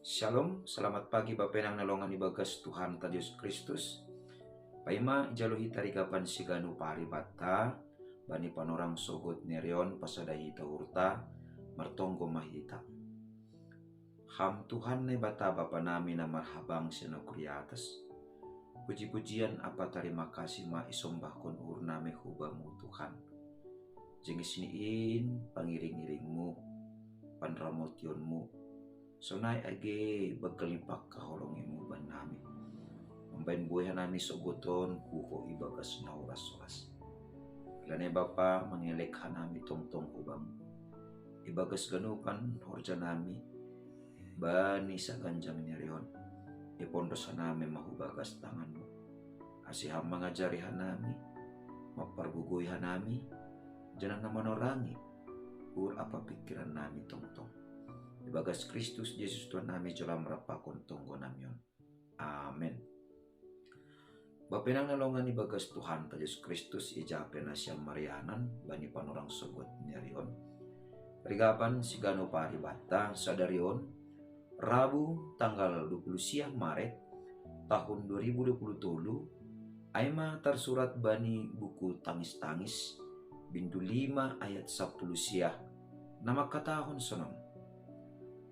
Shalom, selamat pagi Bapenang nalongan ibagas Tuhan ta Yesus Kristus. Paima ijaluhi tarikapan siganu paribata, bani panorang sogot nerion pasadahi taurta, martonggo mahita. Ham Tuhan ne bata bapa nami na marhabang sinokriatas. Puji-pujian apa terima kasih ma isombah kon urname hubamu Tuhan. Jengis niin pangiring-iringmu, panramotionmu, sonai age bagkalipak kaholongimu ban nami. Membain buhay nami sogoton kuko ibagas na oras-oras. Ilanay Bapa mangilik hanami tongtong ubam. Ibagas ganupan horja nami. Bani sa ganjang nirion. Ipondos hanami mahubagas tanganmu. Asiham mangajari hanami. Mapargugoy hanami. Janang na manorangi. Ur apa pikiran nami tongtong. Ibagas Kristus Yesus Tuhan nami jalan merapakon tonggo namyon. Amen. Bapenang nalongan ibagas Tuhan ta Yesus Kristus ijape na siyang marianan bani panorang sogot nerion. Rigapan sigano paribata sadarion Rabu tanggal 20 siang Maret tahun 2020 aima tersurat bani buku tangis-tangis bintu 5 ayat 10 siah nama katahon sonong.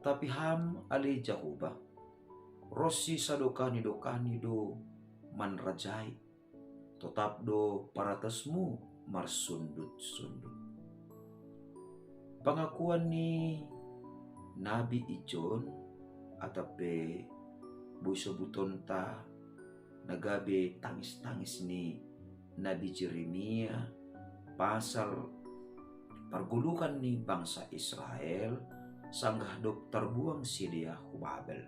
Tapi ham ali Jahoba, Rossi sadokani do manrajai, tetap do paratasmu marsundut-sundut. Pengakuan ni Nabi Ijon atape buso buton ta nagabe tangis-tangis ni Nabi Jeremia pasal pergulukan ni bangsa Israel sanggah dok terbuang si dia Babel.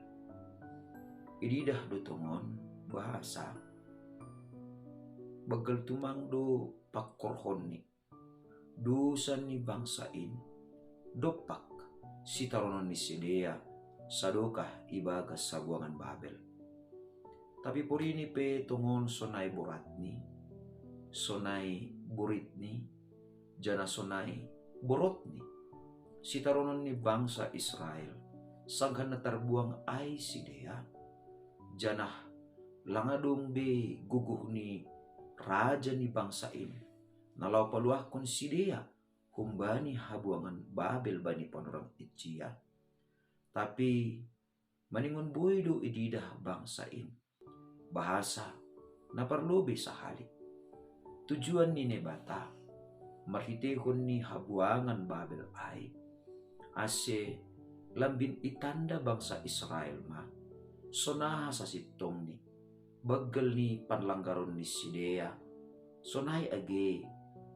Ididah do tongon bahasa bagel tumang do pakkorhon ni dusan ni bangsain dopak si taronon ni si dia sadokah ibagas sabuangan Babel. Tapi puri ni pe tongon sonai borat ni sonai burit ni jana sonai borot ni si taronon ni bangsa Israel sangkan na terbuang ay si dia janah langadong be guguh ni raja ni bangsain nalau paluah kon si dia humbani habuangan Babel bani panorang Itjia. Tapi maningon boydo ididah bangsain bahasa na perlobe sahali tujuan ni nebata marhitehon ni habuangan Babel ay ase lambin itanda bangsa Israel ma sonaha sa sitong ni bagel ni panlanggaron ni Sidea sonay age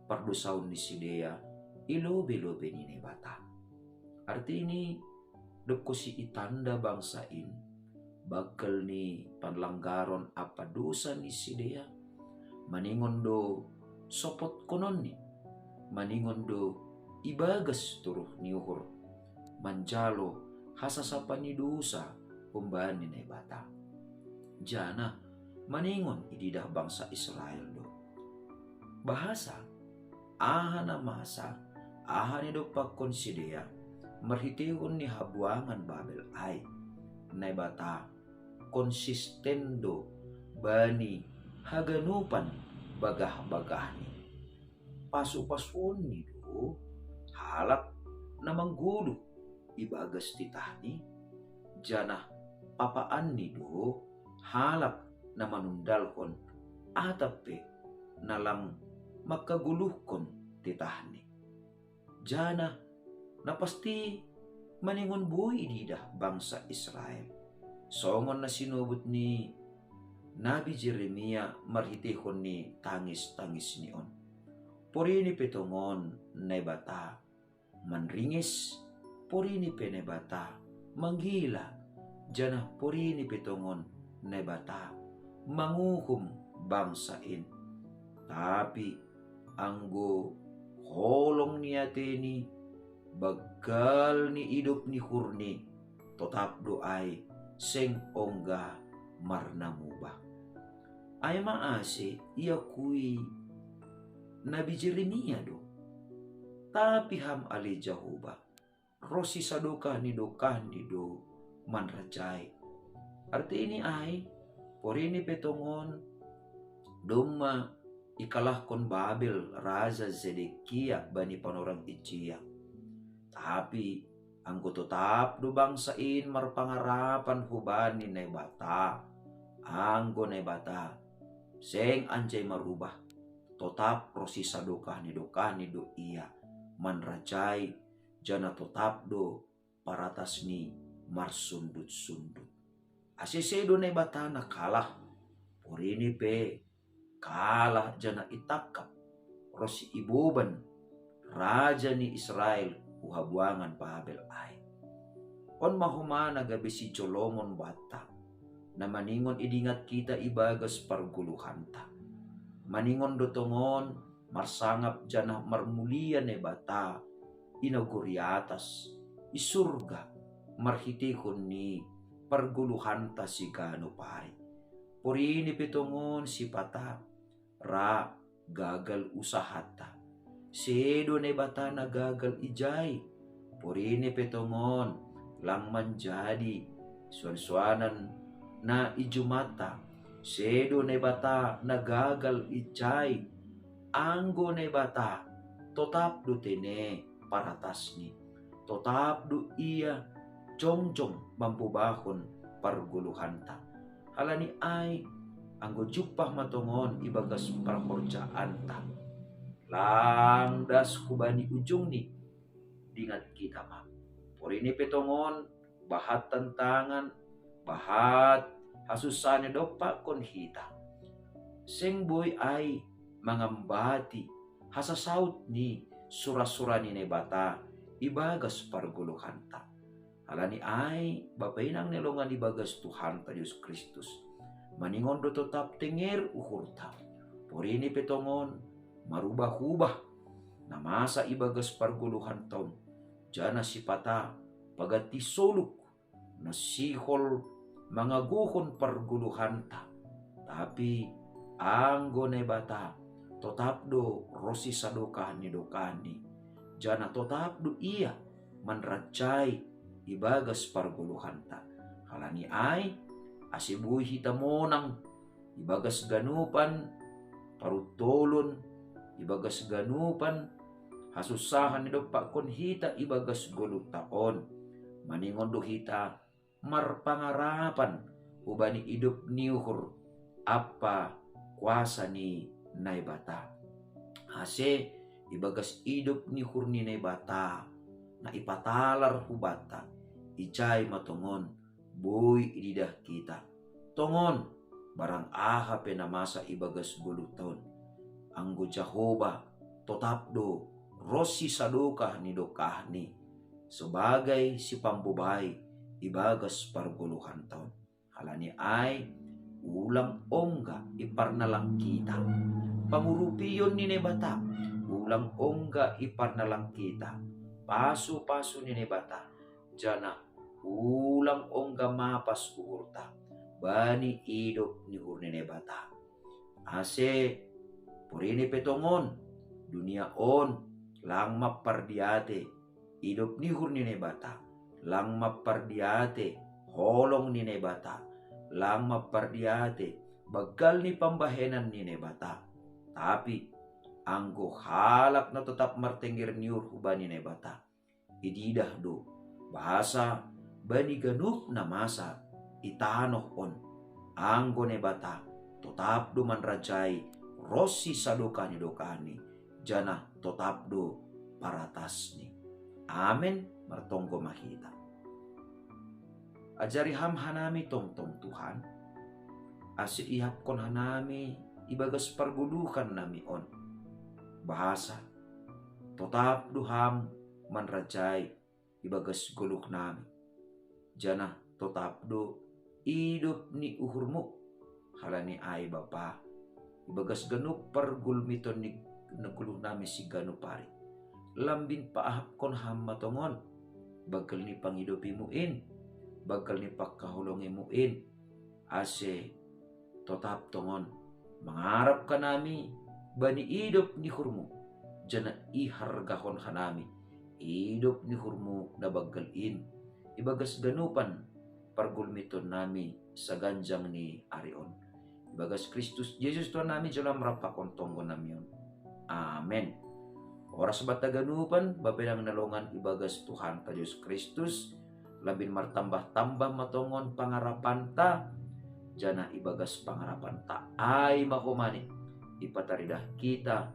pardusaon ni Sidea ilobe-lobe ni nebata. Arti ini doko si itanda bangsain bagel ni panlanggaron apa dosa ni Sidea maningon do sopot konon ni maningon do ibagas turuh niuhur manjalo hasasapa ni dosa kumbani na bata. Jana maningon ididah bangsa Israel do. Bahasa aha na masa aha ni do pagkonsidea marhitihon ni habuangan Babel ay na bata konsistendo bani haganupan bagah-bagah ni pasu-pasuon ni do halap na manggulo ibagas titahni janah papaan ni do halap na manundalkon atape nalang makaguluhkon titahni janah napasti maningon buhay ididah bangsa Israel songon na sinubot ni Nabi Jeremia marhitihon ni tangis-tangis nion puri ni petongon nebata manringis puri ni penebata manggila janah puri ni petongon nebata manguhum bangsain tapi anggo holong niate ni bagal ni hidup ni hurni tetap doai seng ongga marnamuba ay maase iya kui Nabi Jeremia do tapi ham ali Jahoba Rosi sadoka ni do manrajay. Arti ini ay, porini petongon, duma ikalahkon Babel Raja Zedekia bani panorang Icia. Tapi anggo tetap do bangsain marpangarapan hubani na bata. Anggo na bata, seng anjay marubah. Tetap prosisa dokah ni do iya. Manrajay, jana tetap do paratas ni marsundut-sundut. Asesedo na bata na kalah. Porini pe kalah jana itakap. Rosi iboban, raja ni Israel, uhabuangan Babel ay. On mahumana gabi si Jolomon bata, na maningon idingat kita ibagas parguluhanta. Maningon dotongon, marsangap jana marmulia ne bata, inauguriatas, isurga, marhitikon ni parguluhanta si gano pari. Porini petongon si pata, ra gagal usahata. Sedo ne bata na gagal ijay. Porini petongon, lang manjadi, suan-suanan na ijumata. Sedo ne bata na gagal ijay. Anggo ne bata, totap do tene paratas ni. Totap do iya, jongjong mampubahon parguluhanta. Halani ay, anggo jupah matongon ibagas parakorjaan ta. Langdas kubani ujung ni, dingat kita ma. Porini petongon, bahat tantangan, bahat hasusane dopa kon hita. Seng boy ay mangambati, hasasaut ni surasura ni nebata, ibagas parguluhanta. Halani ay, bapainang nelongan ibagas Tuhan ta Yesus Kristus. Maningon do tetap tenger uhurta. Porini petongon, marubah-ubah, na masa ibagas parguluhan taon. Jana si pata, pagati soluk, na sihol, mangaguhon parguluhanta. Tapi, anggo ne bata, totap do rosi sadokani dokani. Jana totap do iya, manrajay, ibagas parguluhanta. Halani ay, asibuhi hitamonang, ibagas ganupan, parutolon, ibagas ganupan, hasusahan ni dopa kon hita ibagas goluk taon. Maningon do hita, marpangarapan, ubani hidup niuhur, apa kuasa ni naibata. Hase, ibagas hidup niuhur ni naibata, na ipatalar hubata, ijay matongon, boy ididah kita. Tongon, barang aha penamasa ibagas guluton. Anggo Jehovah, totap do, rosi sadokah ni dokah ni, sebagai si pambubay, ibagas parguluhan taon. Halani ay, ulang ongga iparnalang kita. Pangurupiyon ni nebata, ulang ongga iparnalang kita. Pasu-pasu ni nebata, jana ulang ongga mapas uhurta. Bani idop ni hur ni nebata. Ase, porini petongon, dunia on, lang mapardiate, idop ni hur ni nebata. Lang mapardiate, holong ni nebata. Lang mapardiate, bagal ni pambahenan ni nebata. Tapi, anggo halak na tetap martengger niur hubani nebata. Ididah do, bahasa bani ganup na masa, itanoh on. Anggo nebata, tetap do manrajay, rosi sadokani dokani, jana tetap do paratasni. Amen, martonggo mahita. Ajari ham hanami tong Tuhan, asi ihap kon hanami, ibagas pargulukan nami on. Bahasa, tetap do ham manrajay, ibagas guluk nami. Jana tetap do hidup ni uhurmu. Halani ay bapa, ibagas ganup pargulmiton ni naguluk nami si ganupari. Lambin paahap kon ham matongon, bagal ni pangidopimuin, bagal ni pagkahulongimuin. Ase, tetap tongon, mangarap ka nami, bani hidup ni hurmu, jana ihargahon hanami, hidup ni hurmu na bagalin, ibagas ganupan, pargulmiton nami sa ganjang ni Arion. Ibagas Kristus Jesus Tuhan nami jalan merapakon tonggo namion. Amen. Oras bataganupan bapedang nalongan ibagas Tuhan ka Diyos Kristus labin martambah-tambah matongon pangarapan ta jana ibagas pangarapan ta ay mahumani ipataridah kita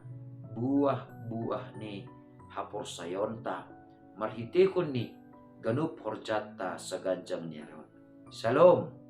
buah-buah ni hapor sayon ta marhitikon ni ganup horjat ta sa ganjang ni Arion. Shalom.